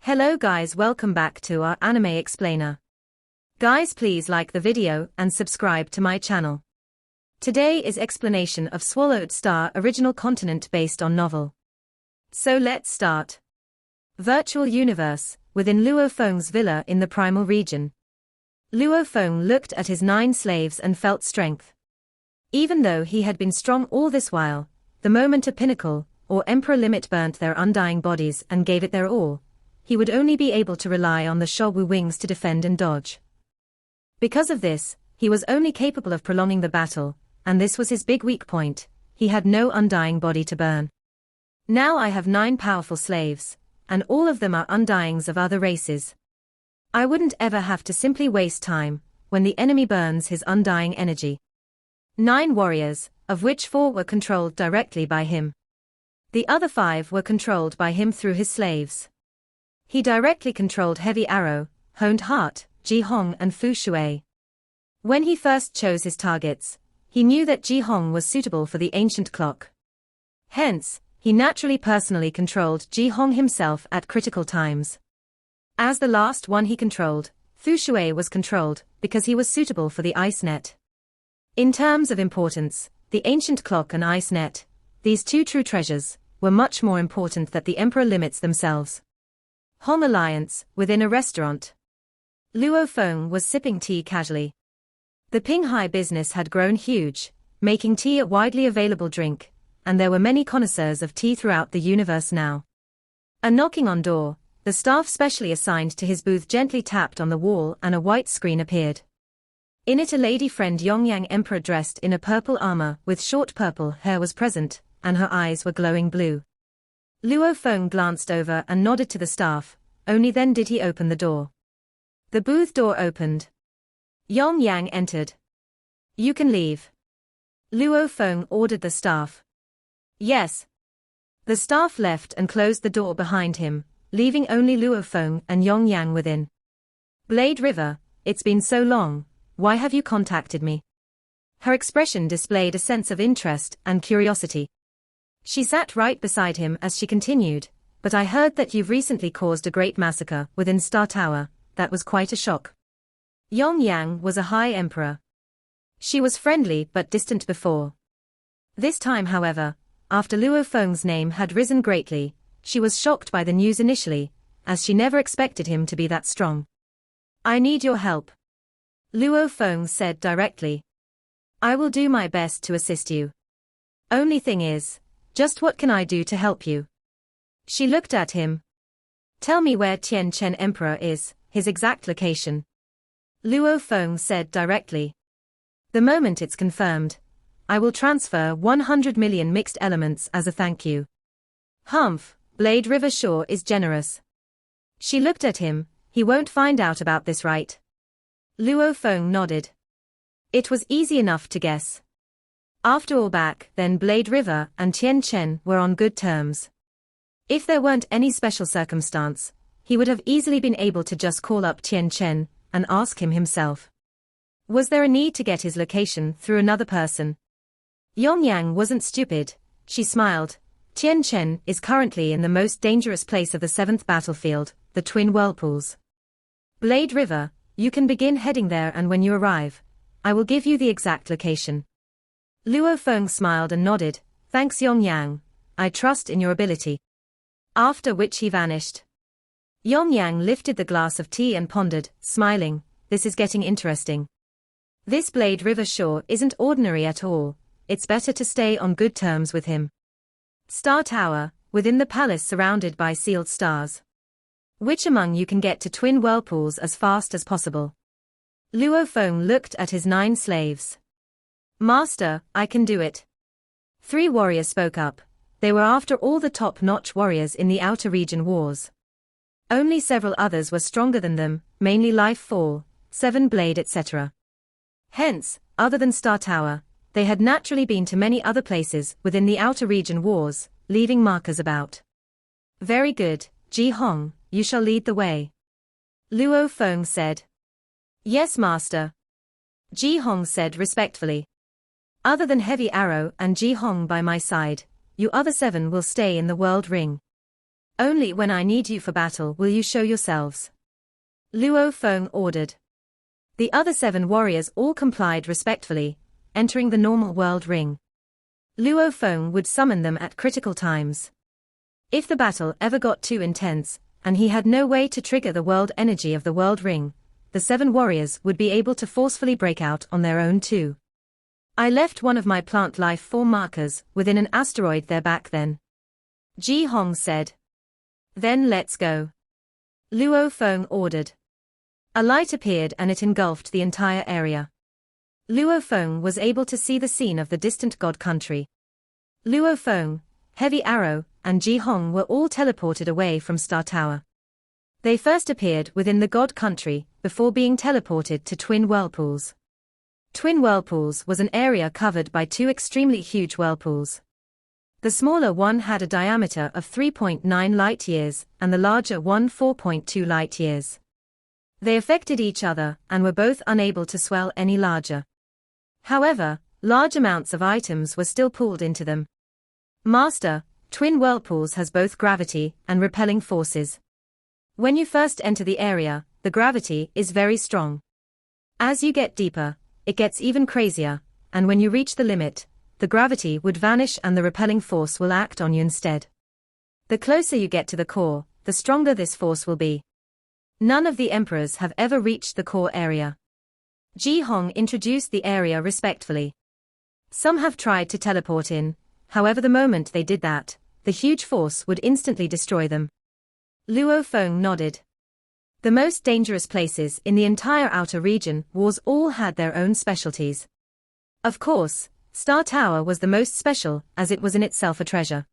Hello guys, welcome back to our anime explainer. Guys, please like the video and subscribe to my channel. Today is explanation of Swallowed Star original continent based on novel. So let's start. Virtual universe, within Luo Feng's villa in the primal region. Luo Feng looked at his 9 slaves and felt strength. Even though he had been strong all this while, the moment a pinnacle, or emperor limit burnt their undying bodies and gave it their all, he would only be able to rely on the Shogu wings to defend and dodge. Because of this, he was only capable of prolonging the battle, and this was his big weak point. He had no undying body to burn. Now I have 9 powerful slaves, and all of them are undyings of other races. I wouldn't ever have to simply waste time, when the enemy burns his undying energy. 9 warriors, of which 4 were controlled directly by him. The other 5 were controlled by him through his slaves. He directly controlled Heavy Arrow, Honed Heart, Ji Hong and Fu Shui. When he first chose his targets, he knew that Ji Hong was suitable for the ancient clock. Hence, he naturally personally controlled Ji Hong himself at critical times. As the last one he controlled, Fu Shui was controlled, because he was suitable for the ice net. In terms of importance, the ancient clock and ice net, these 2 true treasures, were much more important than the emperor limits themselves. Hong Alliance, within a restaurant. Luo Feng was sipping tea casually. The Pinghai business had grown huge, making tea a widely available drink, and there were many connoisseurs of tea throughout the universe now. A knocking on door, the staff specially assigned to his booth gently tapped on the wall and a white screen appeared. In it a lady friend Yongyang Emperor dressed in a purple armor with short purple hair was present, and her eyes were glowing blue. Luo Feng glanced over and nodded to the staff, only then did he open the door. The booth door opened. Yongyang entered. "You can leave." Luo Feng ordered the staff. "Yes." The staff left and closed the door behind him, leaving only Luo Feng and Yongyang within. "Blade River, it's been so long, why have you contacted me?" Her expression displayed a sense of interest and curiosity. She sat right beside him as she continued, "But I heard that you've recently caused a great massacre within Star Tower. That was quite a shock." Yongyang was a high emperor. She was friendly but distant before. This time, however, after Luo Feng's name had risen greatly, she was shocked by the news initially, as she never expected him to be that strong. "I need your help," Luo Feng said directly. "I will do my best to assist you. Only thing is, just what can I do to help you?" She looked at him. "Tell me where Tian Chen Emperor is, his exact location." Luo Feng said directly. "The moment it's confirmed, I will transfer 100 million mixed elements as a thank you." "Humph, Blade River sure is generous." She looked at him. "He won't find out about this, right?" Luo Feng nodded. It was easy enough to guess. After all, back then Blade River and Tian Chen were on good terms. If there weren't any special circumstance, he would have easily been able to just call up Tian Chen and ask him himself. Was there a need to get his location through another person? Yongyang wasn't stupid. She smiled. "Tian Chen is currently in the most dangerous place of the 7th battlefield, the Twin Whirlpools. Blade River, you can begin heading there, and when you arrive, I will give you the exact location." Luo Feng smiled and nodded. "Thanks Yongyang, I trust in your ability." After which he vanished. Yongyang lifted the glass of tea and pondered, smiling. "This is getting interesting. This Blade River sure isn't ordinary at all. It's better to stay on good terms with him." Star Tower, within the palace surrounded by sealed stars. "Which among you can get to Twin Whirlpools as fast as possible?" Luo Feng looked at his 9 slaves. "Master, I can do it." 3 warriors spoke up. They were after all the top-notch warriors in the outer region wars. Only several others were stronger than them, mainly Life Fall, 7 Blade etc. Hence, other than Star Tower, they had naturally been to many other places within the outer region wars, leaving markers about. "Very good, Ji Hong, you shall lead the way," Luo Feng said. "Yes, master," Ji Hong said respectfully. "Other than Heavy Arrow and Ji Hong by my side, you other 7 will stay in the world ring." Only when I need you for battle will you show yourselves. Luo Feng ordered. The other 7 warriors all complied respectfully, entering the normal world ring. Luo Feng would summon them at critical times. If the battle ever got too intense, and he had no way to trigger the world energy of the world ring, the 7 warriors would be able to forcefully break out on their own too. I left one of my plant life form markers within an asteroid there back then. Ji Hong said. Then let's go. Luo Feng ordered. A light appeared and it engulfed the entire area. Luo Feng was able to see the scene of the distant god country. Luo Feng, Heavy Arrow, and Ji Hong were all teleported away from Star Tower. They first appeared within the god country, before being teleported to Twin Whirlpools. Twin Whirlpools was an area covered by 2 extremely huge whirlpools. The smaller one had a diameter of 3.9 light-years, and the larger one 4.2 light-years. They affected each other, and were both unable to swell any larger. However, large amounts of items were still pulled into them. Master, Twin Whirlpools has both gravity and repelling forces. When you first enter the area, the gravity is very strong. As you get deeper, it gets even crazier, and when you reach the limit, the gravity would vanish and the repelling force will act on you instead. The closer you get to the core, the stronger this force will be. None of the emperors have ever reached the core area. Ji Hong introduced the area respectfully. Some have tried to teleport in, however the moment they did that, the huge force would instantly destroy them. Luo Feng nodded. The most dangerous places in the entire outer region wars all had their own specialties. Of course, Star Tower was the most special as it was in itself a treasure.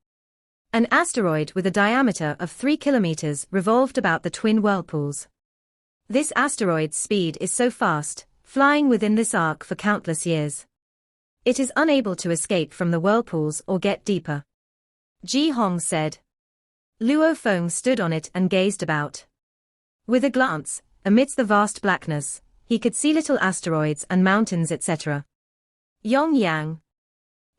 An asteroid with a diameter of 3 kilometers revolved about the Twin Whirlpools. This asteroid's speed is so fast, flying within this arc for countless years. It is unable to escape from the whirlpools or get deeper. Ji Hong said. Luo Feng stood on it and gazed about. With a glance, amidst the vast blackness, he could see little asteroids and mountains etc. Yong Yang.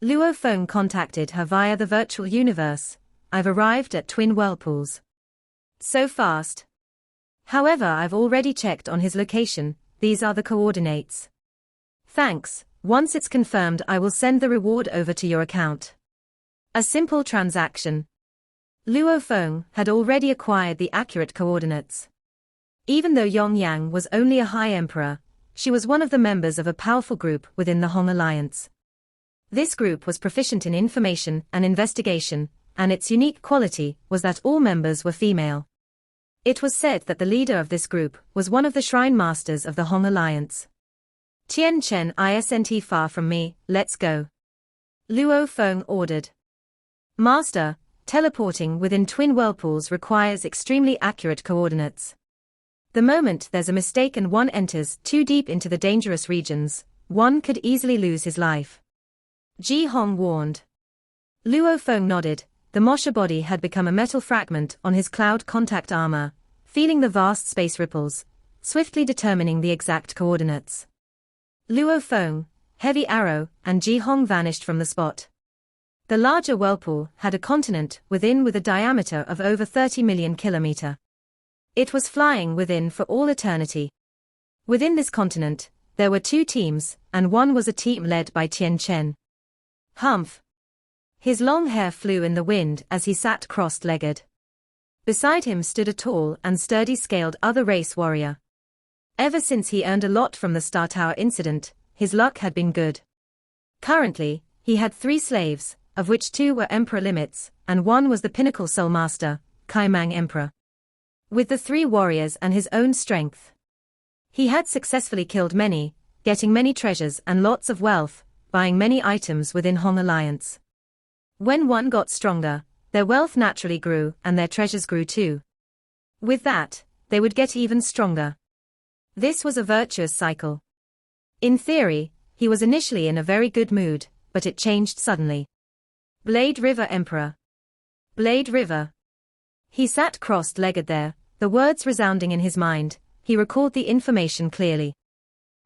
Luo Feng contacted her via the virtual universe. I've arrived at Twin Whirlpools. So fast. However, I've already checked on his location, these are the coordinates. Thanks, once it's confirmed I will send the reward over to your account. A simple transaction. Luo Feng had already acquired the accurate coordinates. Even though Yong Yang was only a high emperor, she was one of the members of a powerful group within the Hong Alliance. This group was proficient in information and investigation, and its unique quality was that all members were female. It was said that the leader of this group was one of the shrine masters of the Hong Alliance. Tian Chen isn't far from me, let's go. Luo Feng ordered. Master, teleporting within Twin Whirlpools requires extremely accurate coordinates. The moment there's a mistake and one enters too deep into the dangerous regions, one could easily lose his life. Ji Hong warned. Luo Feng nodded. The Mosha body had become a metal fragment on his cloud contact armor, feeling the vast space ripples, swiftly determining the exact coordinates. Luo Feng, Heavy Arrow, and Ji Hong vanished from the spot. The larger whirlpool had a continent within with a diameter of over 30 million kilometer. It was flying within for all eternity. Within this continent, there were 2 teams, and one was a team led by Tian Chen. Humph. His long hair flew in the wind as he sat crossed-legged. Beside him stood a tall and sturdy-scaled other race warrior. Ever since he earned a lot from the Star Tower incident, his luck had been good. Currently, he had 3 slaves, of which 2 were Emperor limits, and 1 was the pinnacle Soul Master, Kaimang Emperor. With the 3 warriors and his own strength, he had successfully killed many, getting many treasures and lots of wealth, buying many items within Hong Alliance. When one got stronger, their wealth naturally grew and their treasures grew too. With that, they would get even stronger. This was a virtuous cycle. In theory, he was initially in a very good mood, but it changed suddenly. Blade River Emperor. Blade River. He sat crossed-legged there, the words resounding in his mind. He recalled the information clearly.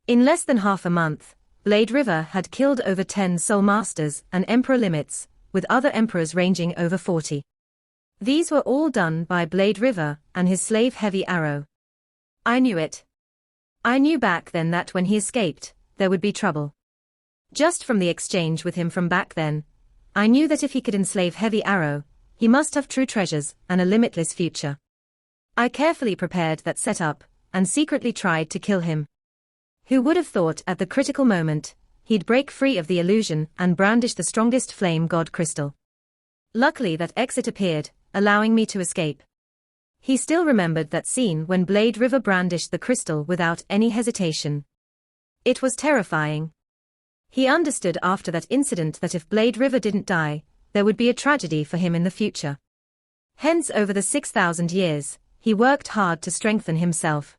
In less than half a month, Blade River had killed over 10 Soul Masters and Emperor limits, with other emperors ranging over 40. These were all done by Blade River and his slave Heavy Arrow. I knew it. I knew back then that when he escaped, there would be trouble. Just from the exchange with him from back then, I knew that if he could enslave Heavy Arrow, he must have true treasures and a limitless future. I carefully prepared that setup, and secretly tried to kill him. Who would have thought at the critical moment, he'd break free of the illusion and brandish the strongest flame god crystal. Luckily that exit appeared, allowing me to escape. He still remembered that scene when Blade River brandished the crystal without any hesitation. It was terrifying. He understood after that incident that if Blade River didn't die, there would be a tragedy for him in the future. Hence over the 6,000 years, he worked hard to strengthen himself.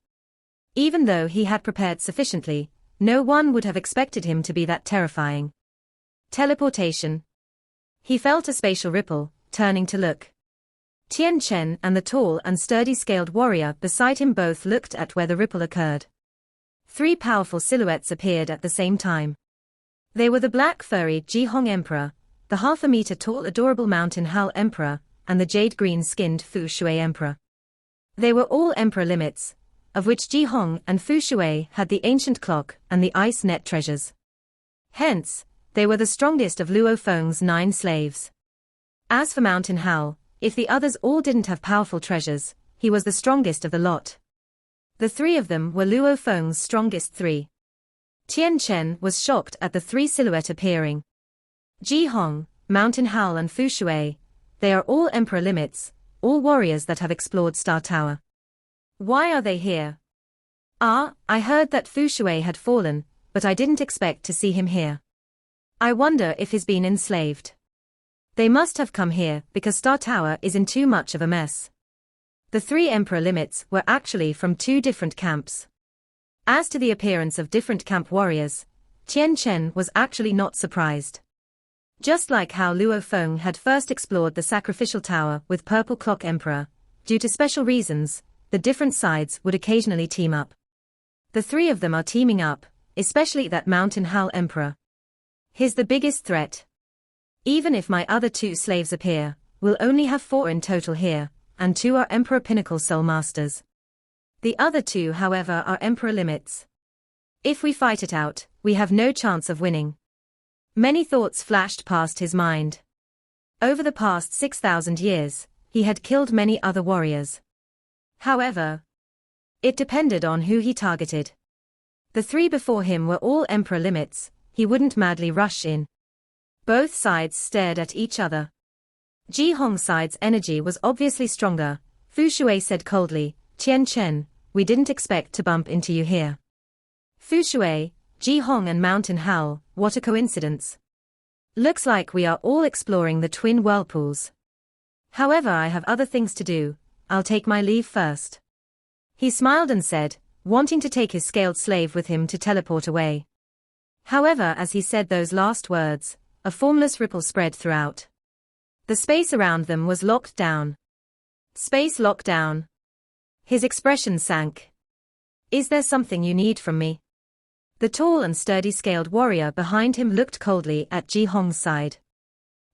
Even though he had prepared sufficiently, no one would have expected him to be that terrifying. Teleportation. He felt a spatial ripple, turning to look. Tian Chen and the tall and sturdy scaled warrior beside him both looked at where the ripple occurred. 3 powerful silhouettes appeared at the same time. They were the black furry Jihong Emperor, the half-a-meter-tall adorable Mountain Hal Emperor, and the jade-green-skinned Fu Shui Emperor. They were all Emperor limits, of which Jihong and Fu Shui had the ancient clock and the ice net treasures. Hence, they were the strongest of Luo Feng's 9 slaves. As for Mountain Hal, if the others all didn't have powerful treasures, he was the strongest of the lot. The 3 of them were Luo Feng's strongest 3. Tian Chen was shocked at the 3 silhouette appearing. Jihong, Mountain Hal and Fu Shui, they are all Emperor limits, all warriors that have explored Star Tower. Why are they here? I heard that Fu Shui had fallen, but I didn't expect to see him here. I wonder if he's been enslaved. They must have come here because Star Tower is in too much of a mess. The 3 Emperor limits were actually from 2 different camps. As to the appearance of different camp warriors, Tian Chen was actually not surprised. Just like how Luo Feng had first explored the sacrificial tower with Purple Clock Emperor, due to special reasons, the different sides would occasionally team up. The 3 of them are teaming up, especially that Mountain Hal Emperor. He's the biggest threat. Even if my other 2 slaves appear, we'll only have 4 in total here, and 2 are Emperor Pinnacle Soul Masters. The other 2 however are Emperor limits. If we fight it out, we have no chance of winning. Many thoughts flashed past his mind. Over the past 6,000 years, he had killed many other warriors. However, it depended on who he targeted. The 3 before him were all Emperor limits, he wouldn't madly rush in. Both sides stared at each other. Jihong's side's energy was obviously stronger. Fu Shui said coldly, Tian Chen, we didn't expect to bump into you here. Fu Shui, Jihong and Mountain Hal, what a coincidence. Looks like we are all exploring the twin whirlpools. However, I have other things to do, I'll take my leave first. He smiled and said, wanting to take his scaled slave with him to teleport away. However, as he said those last words, a formless ripple spread throughout. The space around them was locked down. Space locked down. His expression sank. Is there something you need from me? The tall and sturdy scaled warrior behind him looked coldly at Jihong's side.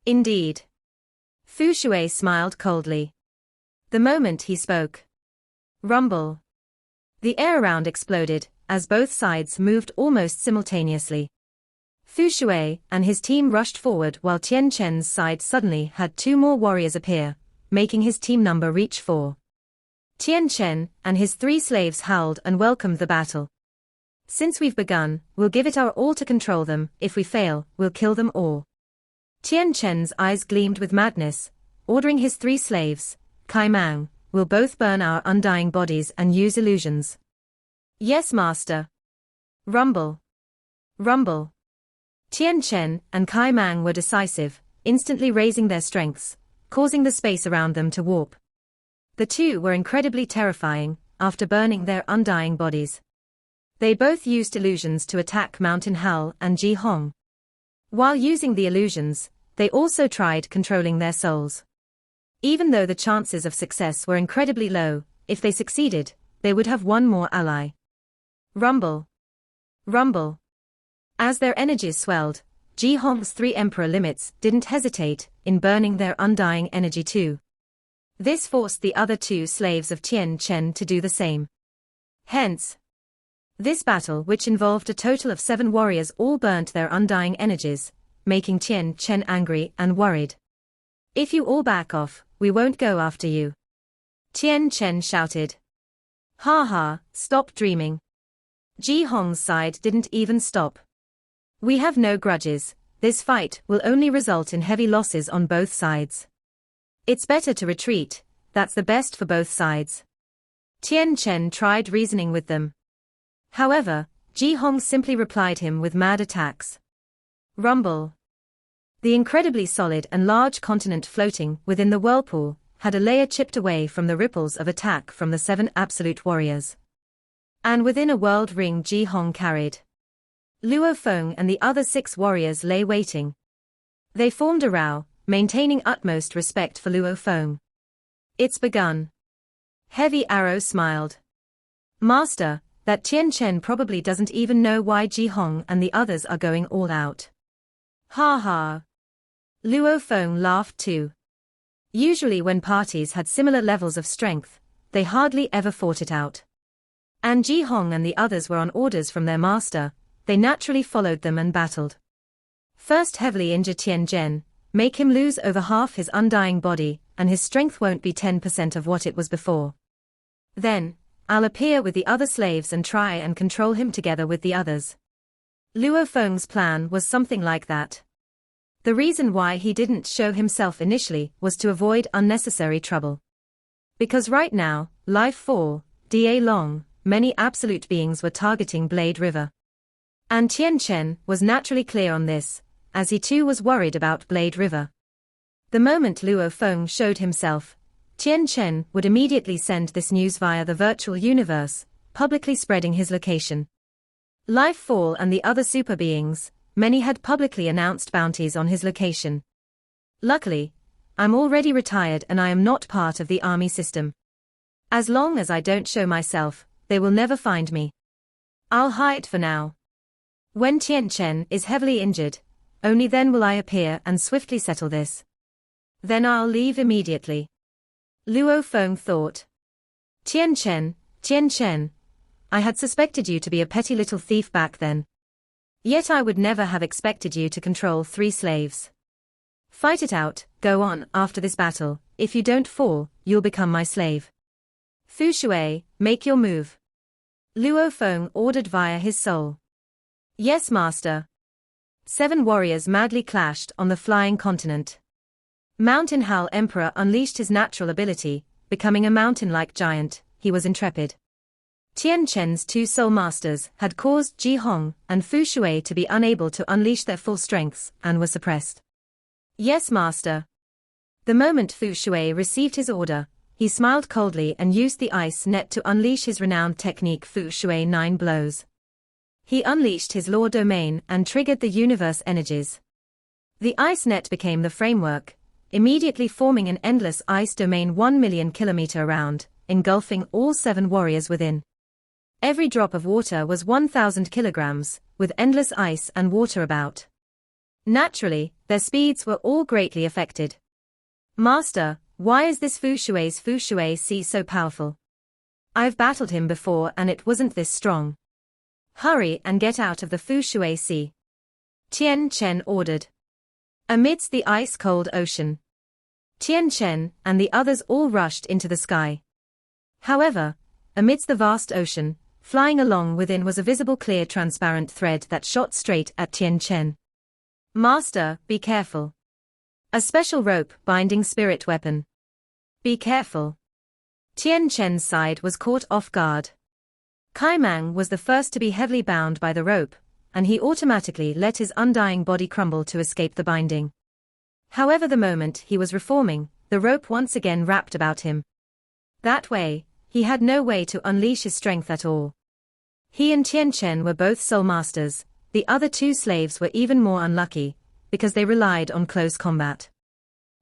Indeed. Fu Shui smiled coldly. The moment he spoke. Rumble. The air around exploded, as both sides moved almost simultaneously. Fu Shui and his team rushed forward while Tian Chen's side suddenly had 2 more warriors appear, making his team number reach 4. Tian Chen and his 3 slaves howled and welcomed the battle. Since we've begun, we'll give it our all to control them, if we fail, we'll kill them all. Tian Chen's eyes gleamed with madness, ordering his 3 slaves, Kai Mang, we'll both burn our undying bodies and use illusions. Yes, master. Rumble. Rumble. Tian Chen and Kai Mang were decisive, instantly raising their strengths, causing the space around them to warp. The 2 were incredibly terrifying, after burning their undying bodies. They both used illusions to attack Mountain Hal and Jihong. While using the illusions, they also tried controlling their souls. Even though the chances of success were incredibly low, if they succeeded, they would have one more ally. Rumble. Rumble. As their energies swelled, Jihong's 3 Emperor limits didn't hesitate in burning their undying energy too. This forced the other two slaves of Tian Chen to do the same. Hence, this battle, which involved a total of 7 warriors, all burnt their undying energies, making Tian Chen angry and worried. "If you all back off, we won't go after you," Tian Chen shouted. "Ha ha, stop dreaming." Ji Hong's side didn't even stop. "We have no grudges. This fight will only result in heavy losses on both sides. It's better to retreat, that's the best for both sides." Tian Chen tried reasoning with them. However, Ji Hong simply replied him with mad attacks. Rumble. The incredibly solid and large continent floating within the whirlpool had a layer chipped away from the ripples of attack from the 7 absolute warriors. And within a world ring Ji Hong carried. Luo Feng and the other 6 warriors lay waiting. They formed a row, maintaining utmost respect for Luo Feng. "It's begun." Heavy Arrow smiled. "Master, that Tian Chen probably doesn't even know why Ji Hong and the others are going all out." "Ha ha." Luo Feng laughed too. Usually when parties had similar levels of strength, they hardly ever fought it out. And Ji Hong and the others were on orders from their master, they naturally followed them and battled. First heavily injure Tian Chen, make him lose over half his undying body, and his strength won't be 10% of what it was before. Then, I'll appear with the other slaves and try and control him together with the others. Luo Feng's plan was something like that. The reason why he didn't show himself initially was to avoid unnecessary trouble. Because right now, life fall, da long, many absolute beings were targeting Blade River. And Tian Chen was naturally clear on this, as he too was worried about Blade River. The moment Luo Feng showed himself, Tian Chen would immediately send this news via the virtual universe, publicly spreading his location. Life Fall and the other super beings, many had publicly announced bounties on his location. Luckily, I'm already retired and I am not part of the army system. As long as I don't show myself, they will never find me. I'll hide for now. When Tian Chen is heavily injured, only then will I appear and swiftly settle this. Then I'll leave immediately. Luo Feng thought. Tian Chen, I had suspected you to be a petty little thief back then. Yet I would never have expected you to control 3 slaves. Fight it out, go on after this battle, if you don't fall, you'll become my slave. Fu Shui, make your move. Luo Feng ordered via his soul. Yes, master. 7 warriors madly clashed on the flying continent. Mountain Hal Emperor unleashed his natural ability, becoming a mountain-like giant. He was intrepid. Tian Chen's 2 soul masters had caused Ji Hong and Fu Shui to be unable to unleash their full strengths and were suppressed. Yes, master. The moment Fu Shui received his order, he smiled coldly and used the ice net to unleash his renowned technique Fu Shui 9 blows. He unleashed his law domain and triggered the universe energies. The ice net became the framework, immediately forming an endless ice domain 1 million kilometer around, engulfing all 7 warriors within. Every drop of water was 1,000 kilograms, with endless ice and water about. Naturally, their speeds were all greatly affected. Master, why is this Fu Shui C so powerful? I've battled him before and it wasn't this strong. Hurry and get out of the Fu Shui Sea. Tian Chen ordered. Amidst the ice-cold ocean, Tian Chen and the others all rushed into the sky. However, amidst the vast ocean, flying along within was a visible clear transparent thread that shot straight at Tian Chen. Master, be careful. A special rope binding spirit weapon. Be careful. Tian Chen's side was caught off guard. Kai Mang was the first to be heavily bound by the rope, and he automatically let his undying body crumble to escape the binding. However, the moment he was reforming, the rope once again wrapped about him. That way, he had no way to unleash his strength at all. He and Tian Chen were both soul masters, the other 2 slaves were even more unlucky, because they relied on close combat.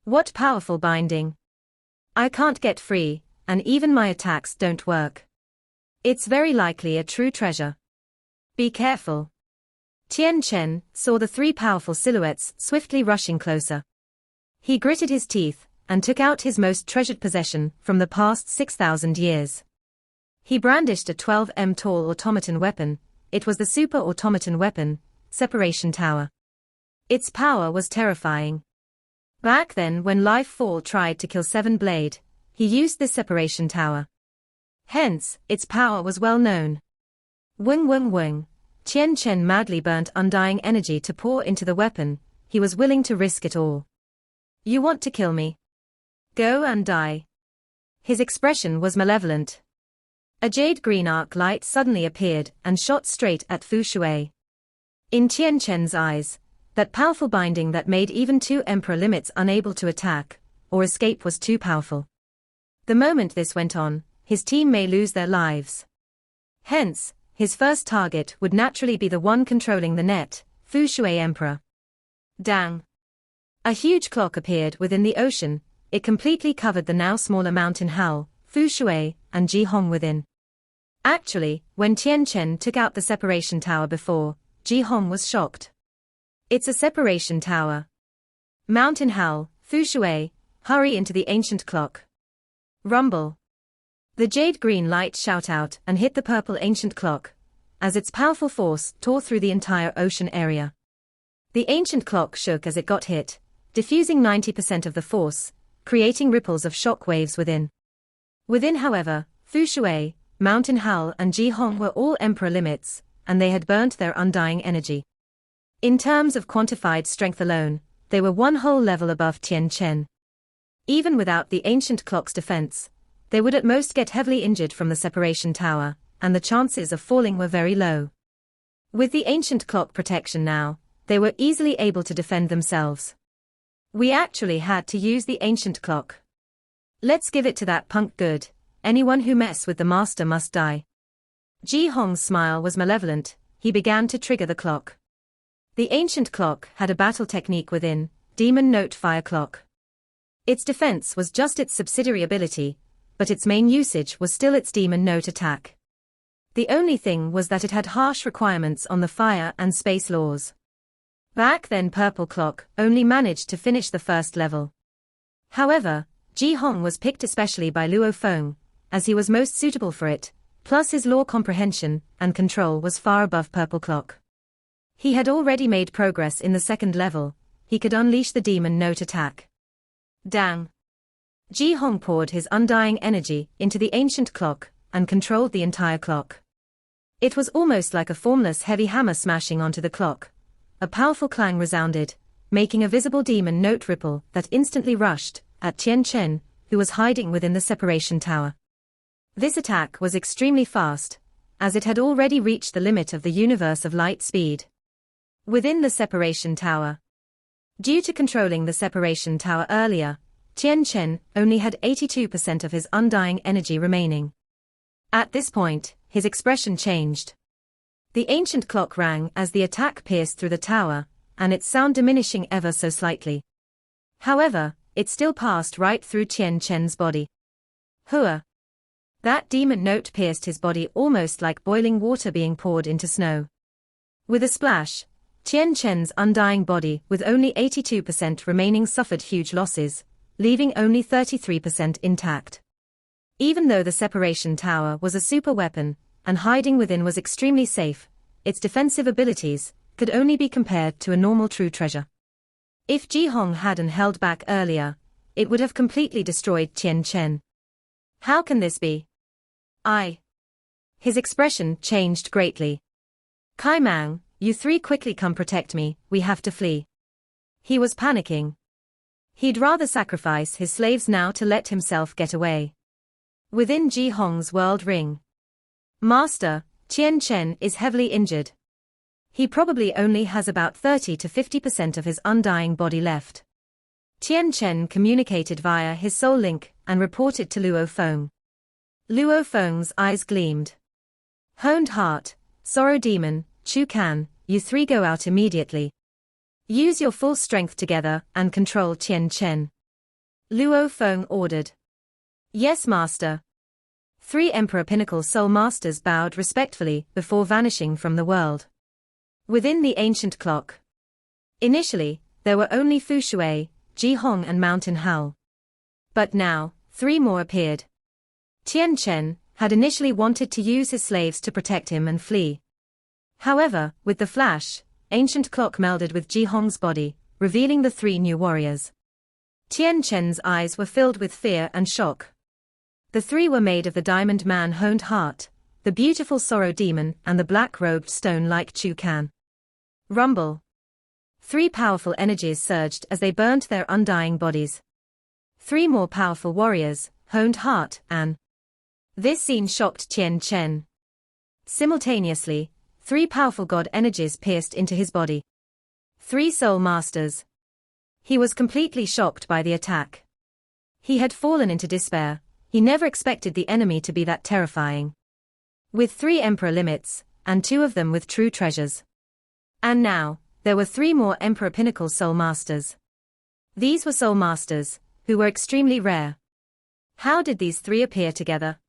What powerful binding! I can't get free, and even my attacks don't work. It's very likely a true treasure. Be careful. Tian Chen saw the 3 powerful silhouettes swiftly rushing closer. He gritted his teeth, and took out his most treasured possession from the past 6,000 years. He brandished a 12 m tall automaton weapon. It was the super automaton weapon, Separation Tower. Its power was terrifying. Back then, when Life Fall tried to kill Seven Blade, he used this Separation Tower. Hence, its power was well known. Wing wing wing. Tian Chen madly burnt undying energy to pour into the weapon. He was willing to risk it all. You want to kill me? Go and die. His expression was malevolent. A jade green arc light suddenly appeared and shot straight at Fu Shui. In Tian Chen's eyes, that powerful binding that made even 2 emperor limits unable to attack or escape was too powerful. The moment this went on, his team may lose their lives. Hence, his first target would naturally be the one controlling the net, Fu Shui Emperor. Dang! A huge clock appeared within the ocean. It completely covered the now smaller mountain Hal, Fu Shui, and Ji Hong within. Actually, when Tian Chen took out the Separation Tower before, Ji Hong was shocked. It's a Separation Tower. Mountain Hal, Fu Shui, hurry into the ancient clock. Rumble. The jade green light shout out and hit the purple ancient clock, as its powerful force tore through the entire ocean area. The ancient clock shook as it got hit, diffusing 90% of the force, creating ripples of shock waves within. Within, however, Fu Shui, Mountain Hal and Ji Hong were all emperor limits, and they had burnt their undying energy. In terms of quantified strength alone, they were one whole level above Tian Chen. Even without the ancient clock's defense, they would at most get heavily injured from the Separation Tower, and the chances of falling were very low. With the ancient clock protection now, they were easily able to defend themselves. We actually had to use the ancient clock. Let's give it to that punk good. Anyone who mess with the master must die. Ji Hong's smile was malevolent. He began to trigger the clock. The ancient clock had a battle technique within, Demon Note Fire Clock. Its defense was just its subsidiary ability, but its main usage was still its Demon Note attack. The only thing was that it had harsh requirements on the fire and space laws. Back then Purple Clock only managed to finish the first level. However, Ji Hong was picked especially by Luo Feng, as he was most suitable for it, plus his law comprehension and control was far above Purple Clock. He had already made progress in the second level. He could unleash the Demon Note attack. Dang! Ji Hong poured his undying energy into the ancient clock and controlled the entire clock. It was almost like a formless heavy hammer smashing onto the clock. A powerful clang resounded, making a visible Demon Note ripple that instantly rushed at Tian Chen, who was hiding within the Separation Tower. This attack was extremely fast, as it had already reached the limit of the universe of light speed. Within the Separation Tower. Due to controlling the Separation Tower earlier, Tian Chen only had 82% of his undying energy remaining. At this point, his expression changed. The ancient clock rang as the attack pierced through the tower, and its sound diminishing ever so slightly. However, it still passed right through Tian Chen's body. Hua! That Demon Note pierced his body almost like boiling water being poured into snow. With a splash, Tian Chen's undying body with only 82% remaining suffered huge losses, leaving only 33% intact. Even though the Separation Tower was a super weapon, and hiding within was extremely safe, its defensive abilities could only be compared to a normal true treasure. If Ji Hong hadn't held back earlier, it would have completely destroyed Tian Chen. How can this be? His expression changed greatly. Kai Mang, you three quickly come protect me, we have to flee. He was panicking. He'd rather sacrifice his slaves now to let himself get away. Within Ji Hong's world ring. Master, Tian Chen is heavily injured. He probably only has about 30 to 50% of his undying body left. Tian Chen communicated via his soul link and reported to Luo Feng. Luo Feng's eyes gleamed. Honed heart, sorrow demon, Chu Kan, you three go out immediately. Use your full strength together and control Tian Chen. Luo Feng ordered. Yes, master. 3 Emperor Pinnacle Soul Masters bowed respectfully before vanishing from the world. Within the ancient clock. Initially, there were only Fu Shui, Ji Hong and Mountain Hal. But now, 3 more appeared. Tian Chen had initially wanted to use his slaves to protect him and flee. However, with the flash, ancient clock melded with Ji Hong's body, revealing the 3 new warriors. Tian Chen's eyes were filled with fear and shock. The 3 were made of the diamond man honed heart, the beautiful sorrow demon and the black-robed stone-like Chu Can. Rumble. 3 powerful energies surged as they burnt their undying bodies. 3 more powerful warriors, honed heart, and this scene shocked Tian Chen. Simultaneously, 3 powerful god energies pierced into his body. 3 soul masters. He was completely shocked by the attack. He had fallen into despair. He never expected the enemy to be that terrifying. With 3 emperor limits, and 2 of them with true treasures. And now, there were 3 more emperor pinnacle soul masters. These were soul masters, who were extremely rare. How did these 3 appear together?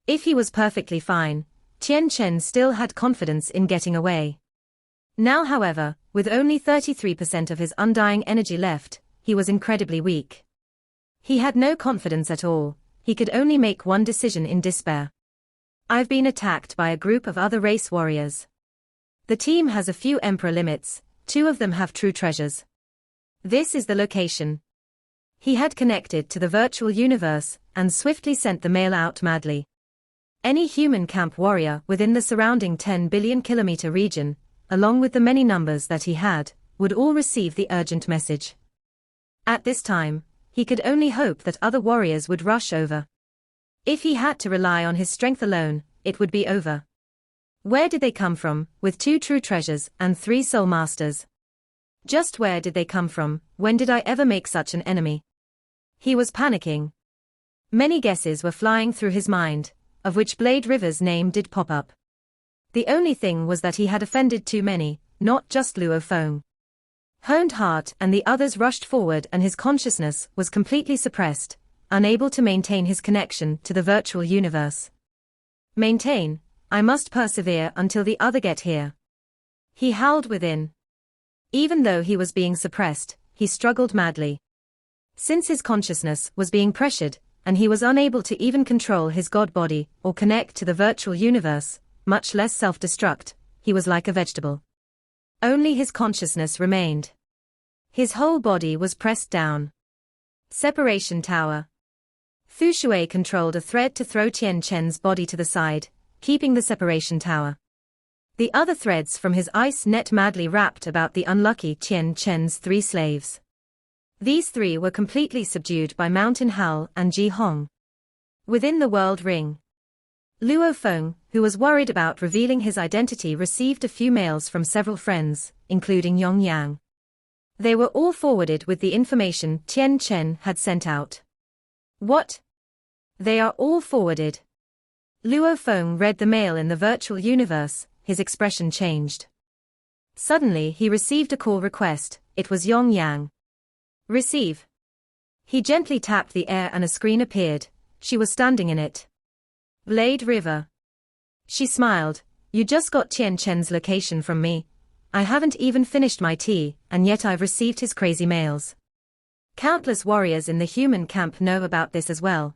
If he was perfectly fine, Tian Chen still had confidence in getting away. Now however, with only 33% of his undying energy left, he was incredibly weak. He had no confidence at all, he could only make one decision in despair. I've been attacked by a group of other race warriors. The team has a few emperor limits, 2 of them have true treasures. This is the location. He had connected to the virtual universe, and swiftly sent the mail out madly. Any human camp warrior within the surrounding 10 billion kilometer region, along with the many numbers that he had, would all receive the urgent message. At this time, he could only hope that other warriors would rush over. If he had to rely on his strength alone, it would be over. Where did they come from, with 2 true treasures and 3 soul masters? Just where did they come from? When did I ever make such an enemy? He was panicking. Many guesses were flying through his mind, of which Blade River's name did pop up. The only thing was that he had offended too many, not just Luo Feng. Honed Heart and the others rushed forward and his consciousness was completely suppressed, unable to maintain his connection to the virtual universe. Maintain, I must persevere until the other get here. He howled within. Even though he was being suppressed, he struggled madly. Since his consciousness was being pressured, and he was unable to even control his god body or connect to the virtual universe, much less self-destruct, he was like a vegetable. Only his consciousness remained. His whole body was pressed down. Separation Tower. Fu Shui controlled a thread to throw Tian Chen's body to the side, keeping the separation tower. The other threads from his ice net madly wrapped about the unlucky Tian Chen's 3 slaves. These 3 were completely subdued by Mountain Howl and Ji Hong. Within the world ring, Luo Feng, who was worried about revealing his identity, received a few mails from several friends, including Yong Yang. They were all forwarded with the information Tian Chen had sent out. What? They are all forwarded. Luo Feng read the mail in the virtual universe, his expression changed. Suddenly he received a call request, it was Yong Yang. Receive. He gently tapped the air and a screen appeared, she was standing in it. Blade River. She smiled, you just got Tian Chen's location from me. I haven't even finished my tea, and yet I've received his crazy mails. Countless warriors in the human camp know about this as well.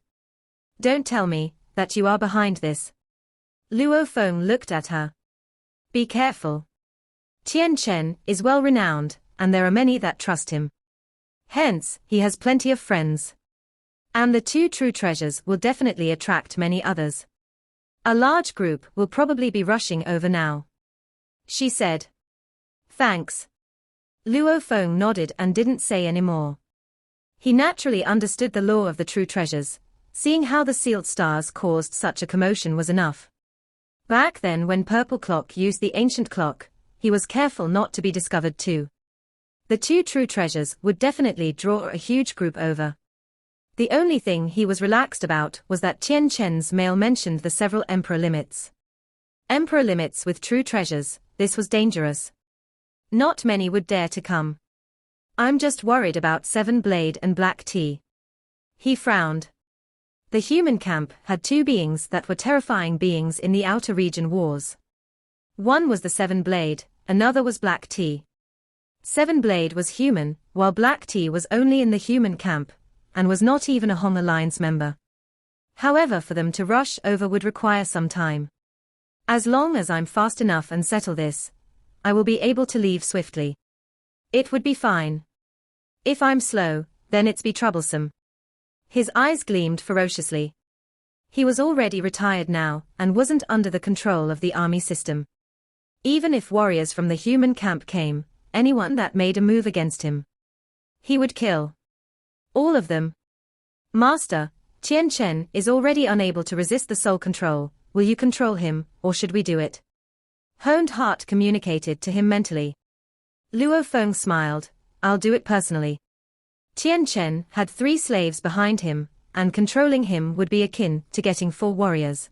Don't tell me that you are behind this. Luo Feng looked at her. Be careful. Tian Chen is well renowned, and there are many that trust him. Hence, he has plenty of friends. And the 2 true treasures will definitely attract many others. A large group will probably be rushing over now. She said. Thanks. Luo Feng nodded and didn't say any more. He naturally understood the law of the true treasures, seeing how the sealed stars caused such a commotion was enough. Back then when Purple Clock used the ancient clock, he was careful not to be discovered too. The 2 true treasures would definitely draw a huge group over. The only thing he was relaxed about was that Tian Chen's mail mentioned the several emperor limits. Emperor limits with true treasures, this was dangerous. Not many would dare to come. I'm just worried about 7 Blade and Black Tea. He frowned. The human camp had 2 beings that were terrifying beings in the outer region wars. One was the 7 Blade, another was Black Tea. 7 Blade was human, while Black Tea was only in the human camp, and was not even a Hong Alliance member. However, for them to rush over would require some time. As long as I'm fast enough and settle this, I will be able to leave swiftly. It would be fine. If I'm slow, then it's be troublesome. His eyes gleamed ferociously. He was already retired now, and wasn't under the control of the army system. Even if warriors from the human camp came, anyone that made a move against him, he would kill. All of them. Master, Tian Chen is already unable to resist the soul control. Will you control him, or should we do it? Honed Heart communicated to him mentally. Luo Feng smiled. I'll do it personally. Tian Chen had 3 slaves behind him, and controlling him would be akin to getting 4 warriors.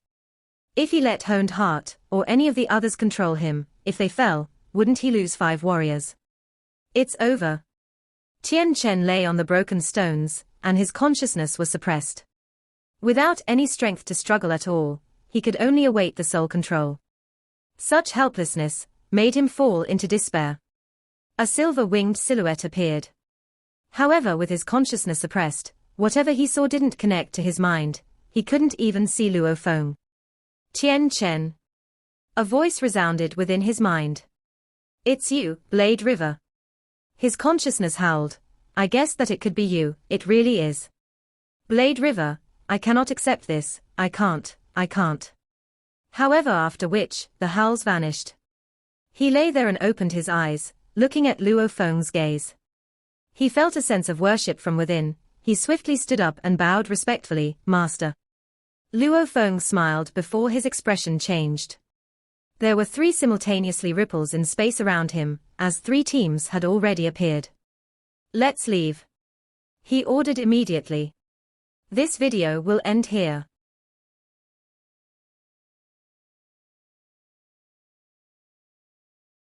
If he let Honed Heart, or any of the others control him, if they fell, wouldn't he lose 5 warriors? It's over. Tian Chen lay on the broken stones, and his consciousness was suppressed. Without any strength to struggle at all, he could only await the soul control. Such helplessness made him fall into despair. A silver-winged silhouette appeared. However, with his consciousness suppressed, whatever he saw didn't connect to his mind. He couldn't even see Luo Feng. Tian Chen. A voice resounded within his mind. It's you, Blade River. His consciousness howled. I guessed that it could be you, it really is. Blade River, I cannot accept this, I can't. However, after which, the howls vanished. He lay there and opened his eyes, looking at Luo Feng's gaze. He felt a sense of worship from within. He swiftly stood up and bowed respectfully. Master. Luo Feng smiled before his expression changed. There were 3 simultaneously ripples in space around him, as 3 teams had already appeared. Let's leave. He ordered immediately. This video will end here.